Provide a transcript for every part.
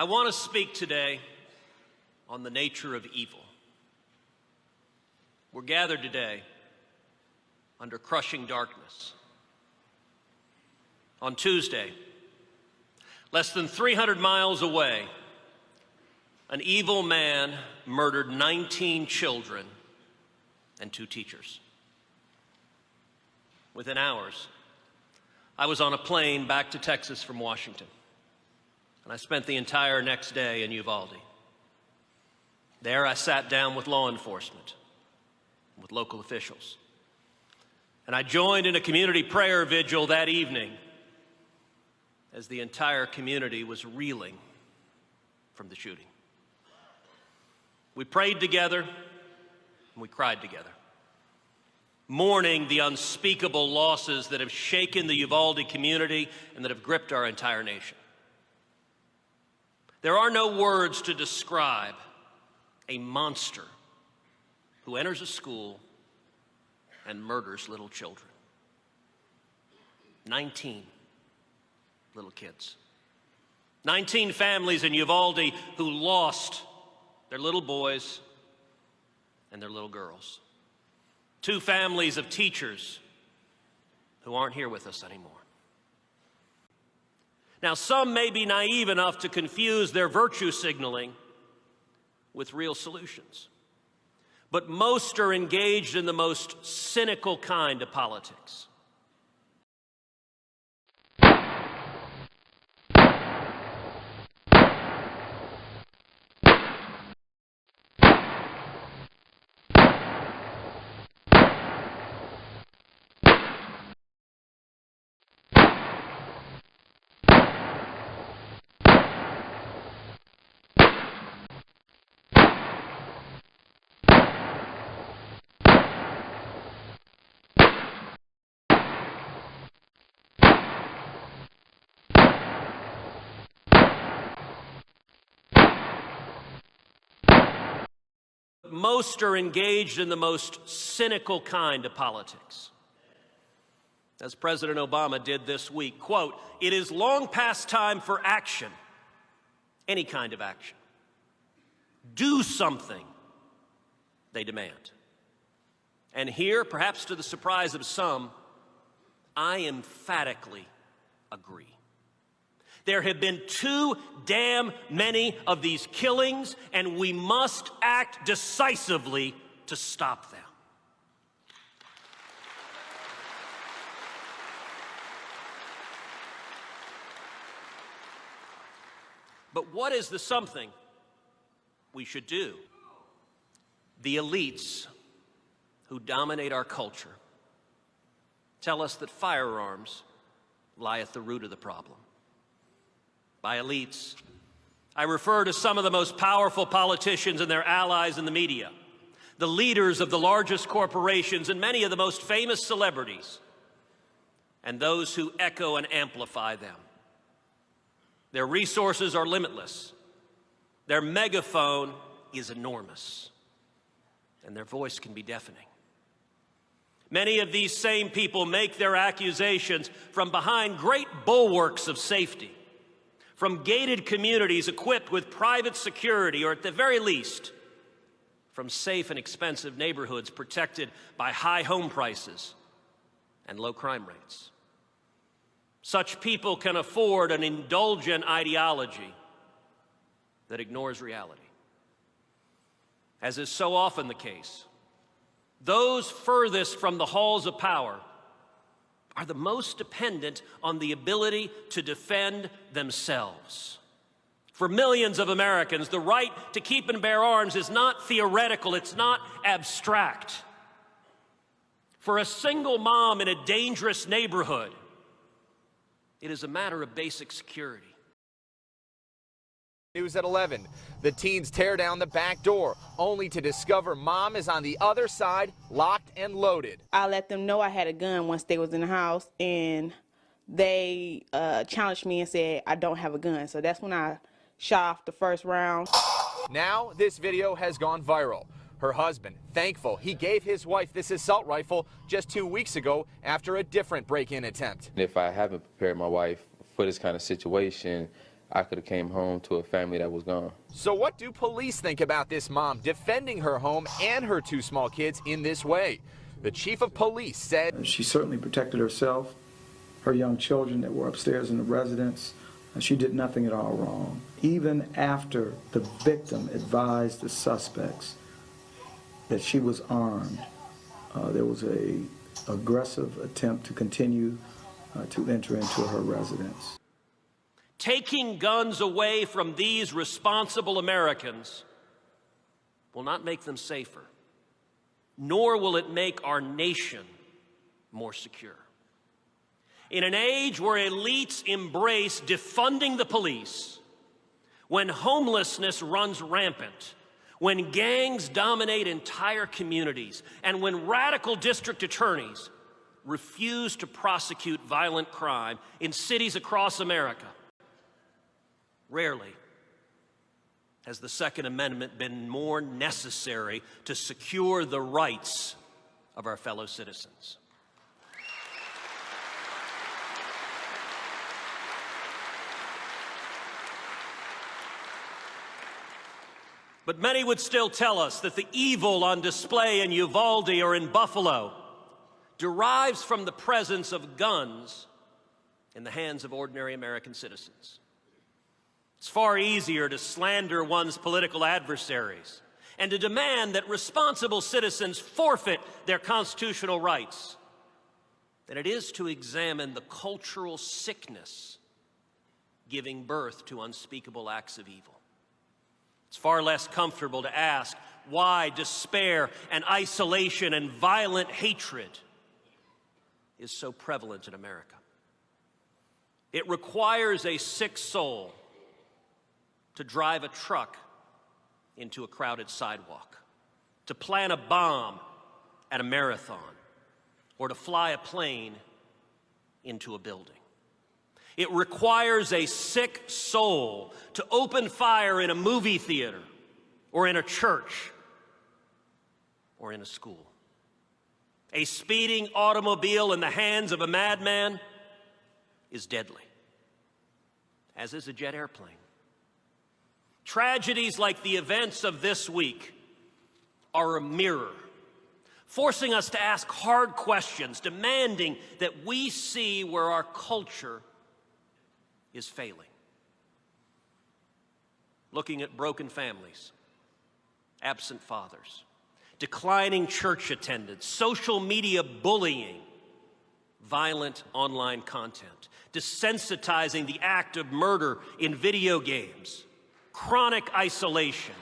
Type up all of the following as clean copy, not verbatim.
I want to speak today on the nature of evil. We're gathered today under crushing darkness. On Tuesday, less than 300 miles away, an evil man murdered 19 children and 2 teachers. Within hours, I was on a plane back to Texas from Washington, and I spent the entire next day in Uvalde. There I sat down with law enforcement, with local officials, and I joined in a community prayer vigil that evening as the entire community was reeling from the shooting. We prayed together and we cried together, mourning the unspeakable losses that have shaken the Uvalde community and that have gripped our entire nation. There are no words to describe a monster who enters a school and murders little children. 19 little kids. 19 families in Uvalde who lost their little boys and their little girls. 2 families of teachers who aren't here with us anymore. Now, some may be naive enough to confuse their virtue signaling with real solutions, but most are engaged in the most cynical kind of politics. Most are engaged in the most cynical kind of politics. As President Obama did this week, quote, "It is long past time for action, any kind of action. Do something," they demand. And here, perhaps to the surprise of some, I emphatically agree. There have been too damn many of these killings, and we must act decisively to stop them. But what is the something we should do? The elites who dominate our culture tell us that firearms lie at the root of the problem. By elites, I refer to some of the most powerful politicians and their allies in the media, the leaders of the largest corporations and many of the most famous celebrities, and those who echo and amplify them. Their resources are limitless. Their megaphone is enormous, and their voice can be deafening. Many of these same people make their accusations from behind great bulwarks of safety, from gated communities equipped with private security, or at the very least, from safe and expensive neighborhoods protected by high home prices and low crime rates. Such people can afford an indulgent ideology that ignores reality. As is so often the case, those furthest from the halls of power are the most dependent on the ability to defend themselves. For millions of Americans, the right to keep and bear arms is not theoretical, it's not abstract. For a single mom in a dangerous neighborhood, it is a matter of basic security. News at 11. The teens tear down the back door, only to discover mom is on the other side, locked and loaded. I let them know I had a gun once they was in the house, and they challenged me and said I don't have a gun. So that's when I shot off the first round. Now this video has gone viral. Her husband, thankful he gave his wife this assault rifle just 2 weeks ago after a different break-in attempt. If I haven't prepared my wife for this kind of situation, I could have came home to a family that was gone. So what do police think about this mom defending her home and her two small kids in this way? The chief of police said she certainly protected herself, her young children that were upstairs in the residence. She did nothing at all wrong. Even after the victim advised the suspects that she was armed, there was an aggressive attempt to continue to enter into her residence. Taking guns away from these responsible Americans will not make them safer, nor will it make our nation more secure. In an age where elites embrace defunding the police, when homelessness runs rampant, when gangs dominate entire communities, and when radical district attorneys refuse to prosecute violent crime in cities across America, rarely has the Second Amendment been more necessary to secure the rights of our fellow citizens. But many would still tell us that the evil on display in Uvalde or in Buffalo derives from the presence of guns in the hands of ordinary American citizens. It's far easier to slander one's political adversaries and to demand that responsible citizens forfeit their constitutional rights than it is to examine the cultural sickness giving birth to unspeakable acts of evil. It's far less comfortable to ask why despair and isolation and violent hatred is so prevalent in America. It requires a sick soul to drive a truck into a crowded sidewalk, to plant a bomb at a marathon, or to fly a plane into a building. It requires a sick soul to open fire in a movie theater, or in a church, or in a school. A speeding automobile in the hands of a madman is deadly, as is a jet airplane. Tragedies like the events of this week are a mirror, forcing us to ask hard questions, demanding that we see where our culture is failing. Looking at broken families, absent fathers, declining church attendance, social media bullying, violent online content, desensitizing the act of murder in video games, chronic isolation,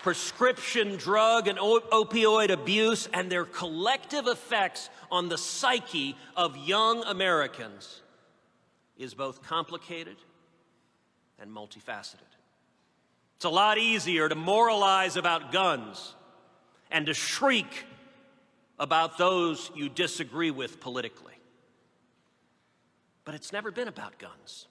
prescription drug and opioid abuse, and their collective effects on the psyche of young Americans is both complicated and multifaceted. It's a lot easier to moralize about guns and to shriek about those you disagree with politically. But it's never been about guns.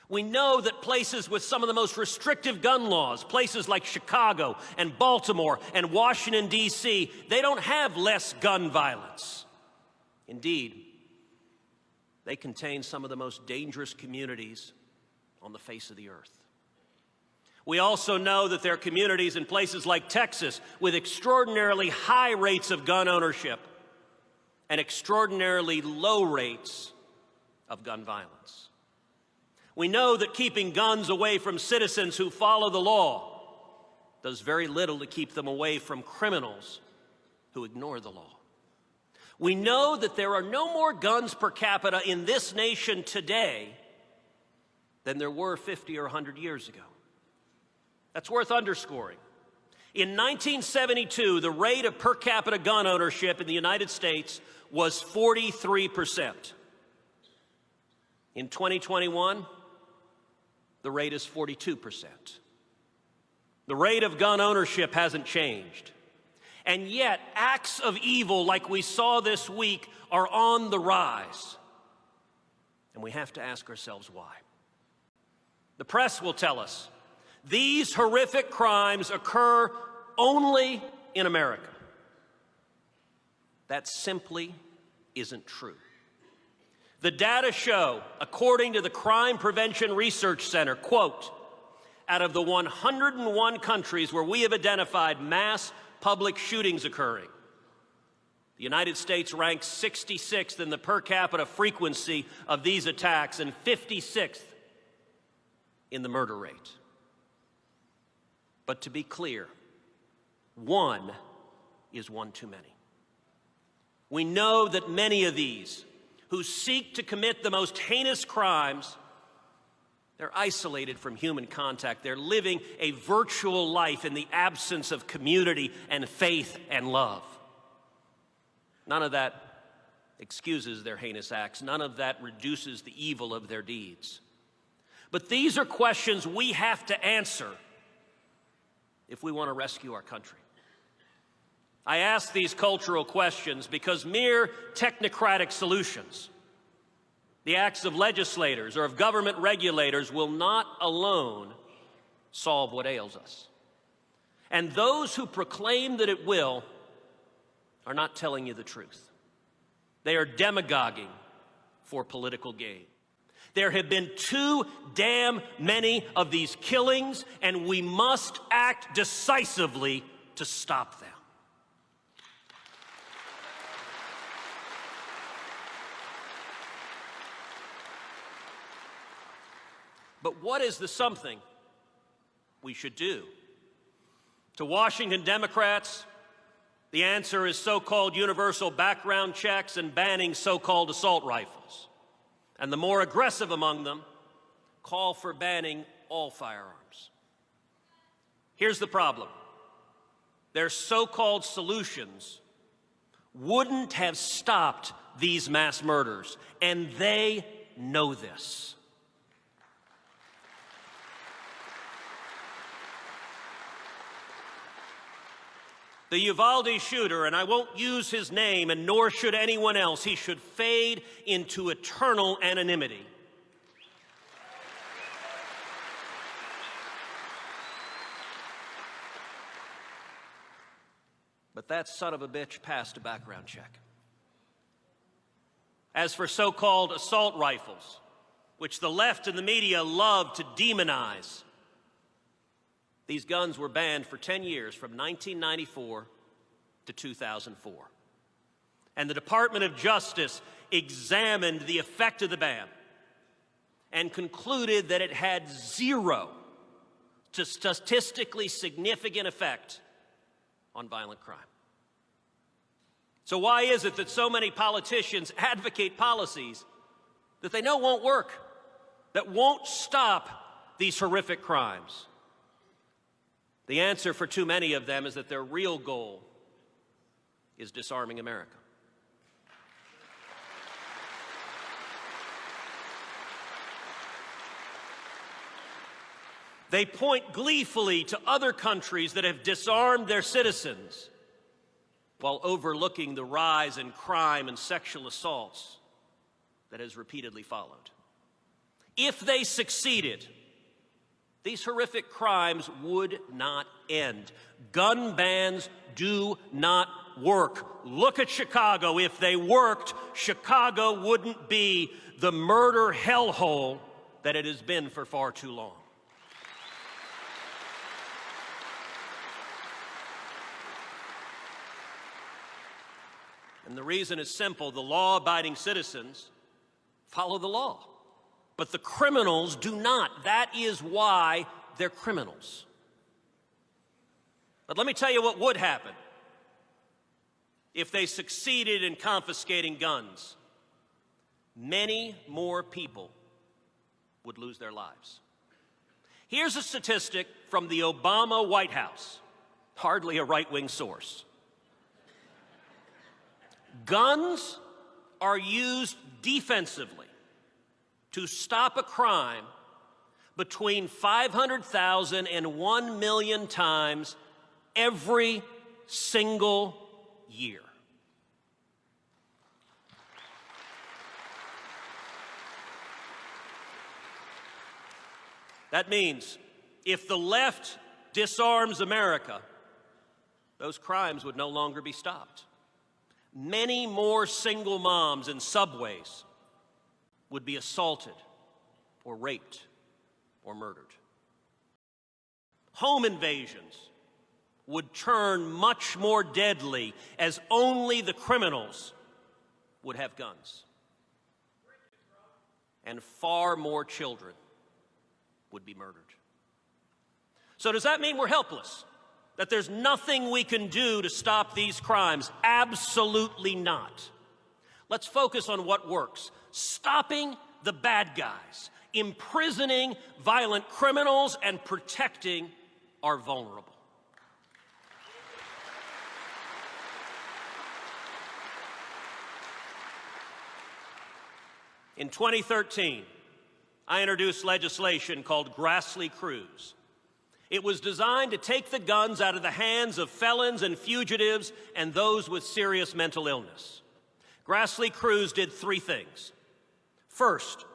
We know that places with some of the most restrictive gun laws, places like Chicago and Baltimore and Washington, D.C., they don't have less gun violence. Indeed, they contain some of the most dangerous communities on the face of the earth. We also know that there are communities in places like Texas with extraordinarily high rates of gun ownership and extraordinarily low rates of gun violence. We know that keeping guns away from citizens who follow the law does very little to keep them away from criminals who ignore the law. We know that there are no more guns per capita in this nation today than there were 50 or 100 years ago. That's worth underscoring. In 1972, the rate of per capita gun ownership in the United States was 43%. In 2021, the rate is 42%. The rate of gun ownership hasn't changed. And yet, acts of evil like we saw this week are on the rise. And we have to ask ourselves why. The press will tell us these horrific crimes occur only in America. That simply isn't true. The data show, according to the Crime Prevention Research Center, quote, out of the 101 countries where we have identified mass public shootings occurring, the United States ranks 66th in the per capita frequency of these attacks and 56th in the murder rate. But to be clear, one is one too many. We know that many of these who seek to commit the most heinous crimes, they're isolated from human contact. They're living a virtual life in the absence of community and faith and love. None of that excuses their heinous acts. None of that reduces the evil of their deeds. But these are questions we have to answer if we want to rescue our country. I ask these cultural questions because mere technocratic solutions, the acts of legislators or of government regulators, will not alone solve what ails us. And those who proclaim that it will are not telling you the truth. They are demagoguing for political gain. There have been too damn many of these killings, and we must act decisively to stop them. But what is the something we should do? To Washington Democrats, the answer is so-called universal background checks and banning so-called assault rifles. And the more aggressive among them call for banning all firearms. Here's the problem. Their so-called solutions wouldn't have stopped these mass murders, and they know this. The Uvalde shooter, and I won't use his name, and nor should anyone else, he should fade into eternal anonymity. But that son of a bitch passed a background check. As for so-called assault rifles, which the left and the media love to demonize, these guns were banned for 10 years, from 1994 to 2004. And the Department of Justice examined the effect of the ban and concluded that it had zero to statistically significant effect on violent crime. So why is it that so many politicians advocate policies that they know won't work, that won't stop these horrific crimes? The answer for too many of them is that their real goal is disarming America. They point gleefully to other countries that have disarmed their citizens while overlooking the rise in crime and sexual assaults that has repeatedly followed. If they succeeded, these horrific crimes would not end. Gun bans do not work. Look at Chicago. If they worked, Chicago wouldn't be the murder hellhole that it has been for far too long. And the reason is simple. The law-abiding citizens follow the law. But the criminals do not. That is why they're criminals. But let me tell you what would happen if they succeeded in confiscating guns. Many more people would lose their lives. Here's a statistic from the Obama White House, hardly a right-wing source. Guns are used defensively to stop a crime between 500,000 and 1 million times every single year. That means if the left disarms America, those crimes would no longer be stopped. Many more single moms in subways would be assaulted or raped or murdered. Home invasions would turn much more deadly as only the criminals would have guns. And far more children would be murdered. So does that mean we're helpless? That there's nothing we can do to stop these crimes? Absolutely not. Let's focus on what works. Stopping the bad guys, imprisoning violent criminals, and protecting our vulnerable. In 2013, I introduced legislation called Grassley-Cruz. It was designed to take the guns out of the hands of felons and fugitives and those with serious mental illness. Grassley-Cruz did three things. First,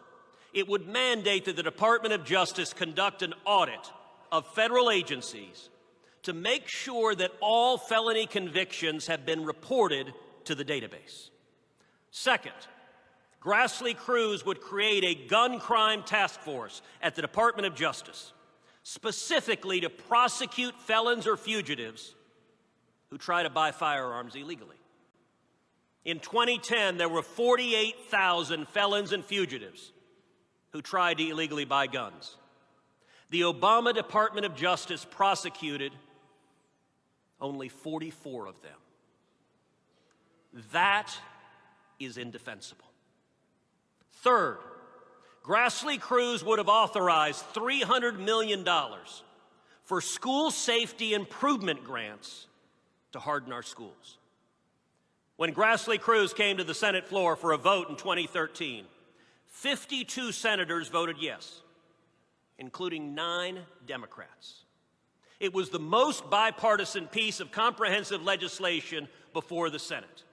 it would mandate that the Department of Justice conduct an audit of federal agencies to make sure that all felony convictions have been reported to the database. Second, Grassley-Cruz would create a gun crime task force at the Department of Justice, specifically to prosecute felons or fugitives who try to buy firearms illegally. In 2010, there were 48,000 felons and fugitives who tried to illegally buy guns. The Obama Department of Justice prosecuted only 44 of them. That is indefensible. Third, Grassley-Cruz would have authorized $300 million for school safety improvement grants to harden our schools. When Grassley-Cruz came to the Senate floor for a vote in 2013, 52 senators voted yes, including 9 Democrats. It was the most bipartisan piece of comprehensive legislation before the Senate.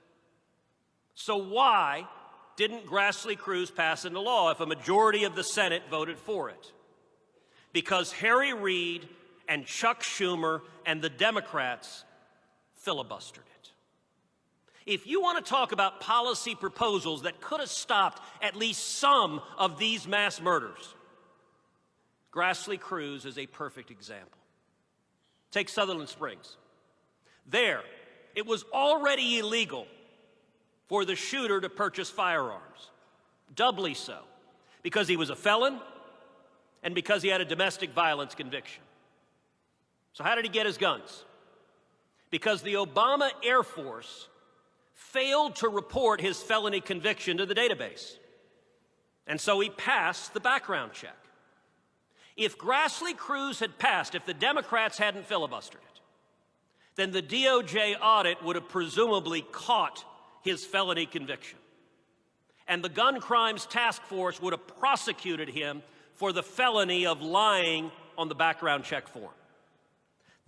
So why didn't Grassley-Cruz pass into law if a majority of the Senate voted for it? Because Harry Reid and Chuck Schumer and the Democrats filibustered it. If you want to talk about policy proposals that could have stopped at least some of these mass murders, Grassley-Cruz is a perfect example. Take Sutherland Springs. There, it was already illegal for the shooter to purchase firearms, doubly so, because he was a felon and because he had a domestic violence conviction. So how did he get his guns? Because the Obama Air Force failed to report his felony conviction to the database. And so he passed the background check. If Grassley-Cruz had passed, if the Democrats hadn't filibustered it, then the DOJ audit would have presumably caught his felony conviction. And the Gun Crimes Task Force would have prosecuted him for the felony of lying on the background check form.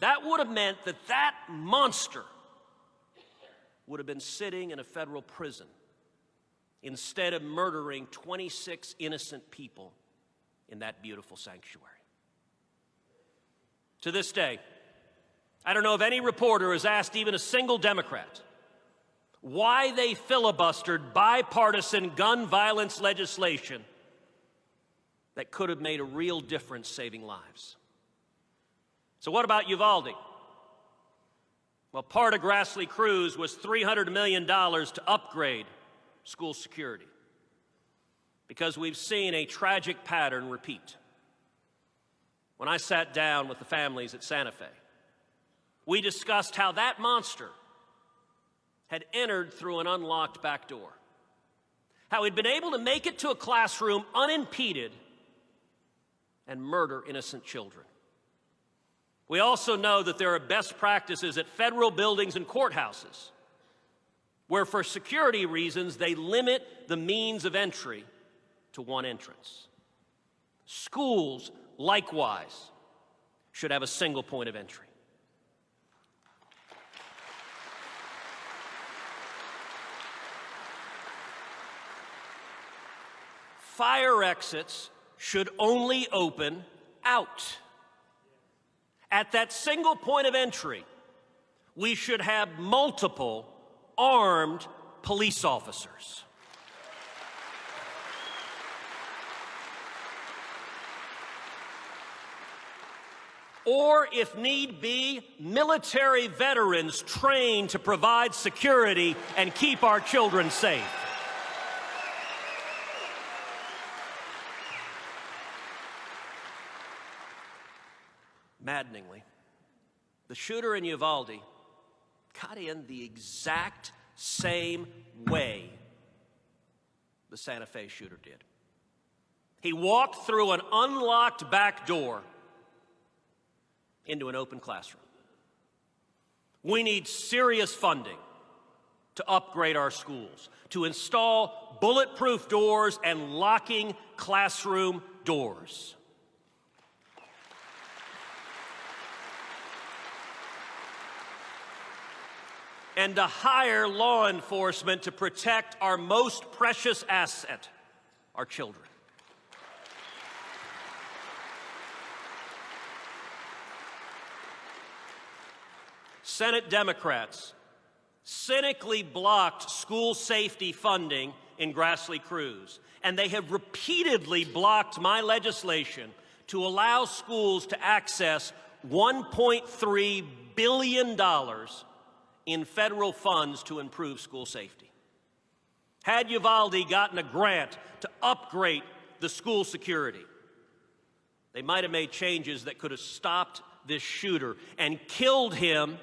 That would have meant that that monster would have been sitting in a federal prison instead of murdering 26 innocent people in that beautiful sanctuary. To this day, I don't know if any reporter has asked even a single Democrat why they filibustered bipartisan gun violence legislation that could have made a real difference saving lives. So what about Uvalde? Well, part of Grassley-Cruz was $300 million to upgrade school security, because we've seen a tragic pattern repeat. When I sat down with the families at Santa Fe, we discussed how that monster had entered through an unlocked back door, how he'd been able to make it to a classroom unimpeded and murder innocent children. We also know that there are best practices at federal buildings and courthouses where, for security reasons, they limit the means of entry to one entrance. Schools, likewise, should have a single point of entry. Fire exits should only open out. At that single point of entry, we should have multiple armed police officers. or, if need be, military veterans trained to provide security and keep our children safe. Maddeningly, the shooter in Uvalde got in the exact same way the Santa Fe shooter did. He walked through an unlocked back door into an open classroom. We need serious funding to upgrade our schools, to install bulletproof doors and locking classroom doors. And to hire law enforcement to protect our most precious asset, our children. Senate Democrats cynically blocked school safety funding in Grassley Cruz, and they have repeatedly blocked my legislation to allow schools to access $1.3 billion in federal funds to improve school safety. Had Uvalde gotten a grant to upgrade the school security, they might have made changes that could have stopped this shooter and killed him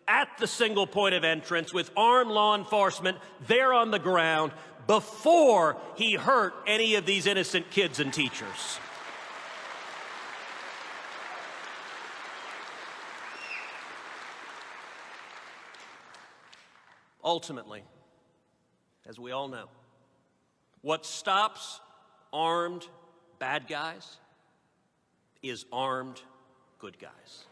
at the single point of entrance with armed law enforcement there on the ground before he hurt any of these innocent kids and teachers. Ultimately, as we all know, what stops armed bad guys is armed good guys.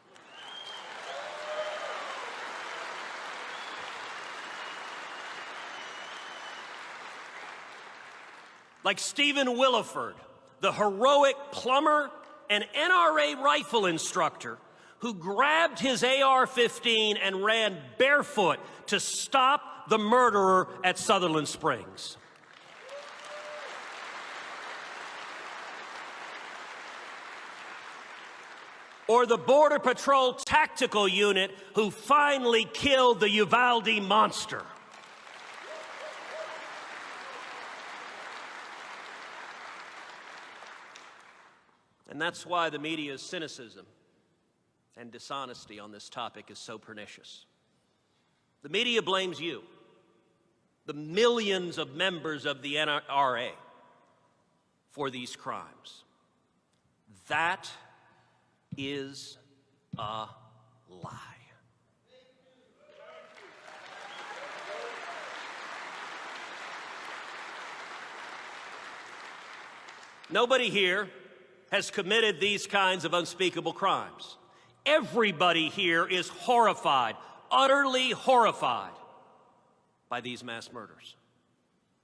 Like Stephen Williford, the heroic plumber and NRA rifle instructor who grabbed his AR-15 and ran barefoot to stop the murderer at Sutherland Springs. Or the Border Patrol Tactical Unit who finally killed the Uvalde monster. And that's why the media's cynicism and dishonesty on this topic is so pernicious. The media blames you, the millions of members of the NRA, for these crimes. That is a lie. Nobody here has committed these kinds of unspeakable crimes. Everybody here is horrified, utterly horrified by these mass murders.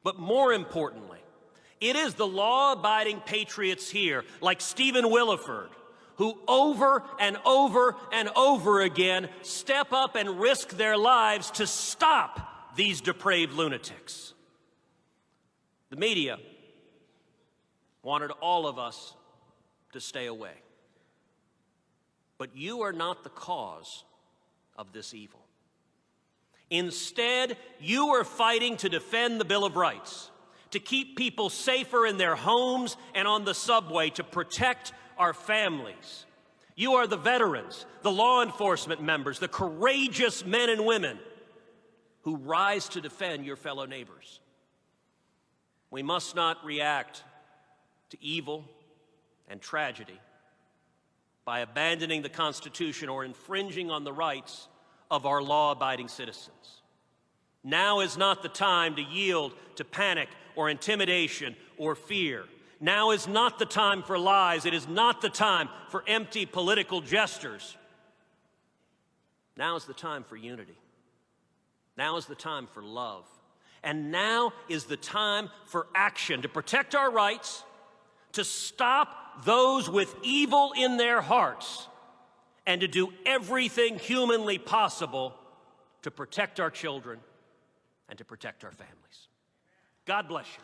But more importantly, it is the law-abiding patriots here, like Stephen Williford, who over and over and over again step up and risk their lives to stop these depraved lunatics. The media wanted all of us to stay away. But you are not the cause of this evil. Instead, you are fighting to defend the Bill of Rights, to keep people safer in their homes and on the subway, to protect our families. You are the veterans, the law enforcement members, the courageous men and women who rise to defend your fellow neighbors. We must not react to evil and tragedy by abandoning the Constitution or infringing on the rights of our law-abiding citizens. Now is not the time to yield to panic or intimidation or fear. Now is not the time for lies. It is not the time for empty political gestures. Now is the time for unity. Now is the time for love. And now is the time for action to protect our rights, to stop those with evil in their hearts, and to do everything humanly possible to protect our children and to protect our families. God bless you.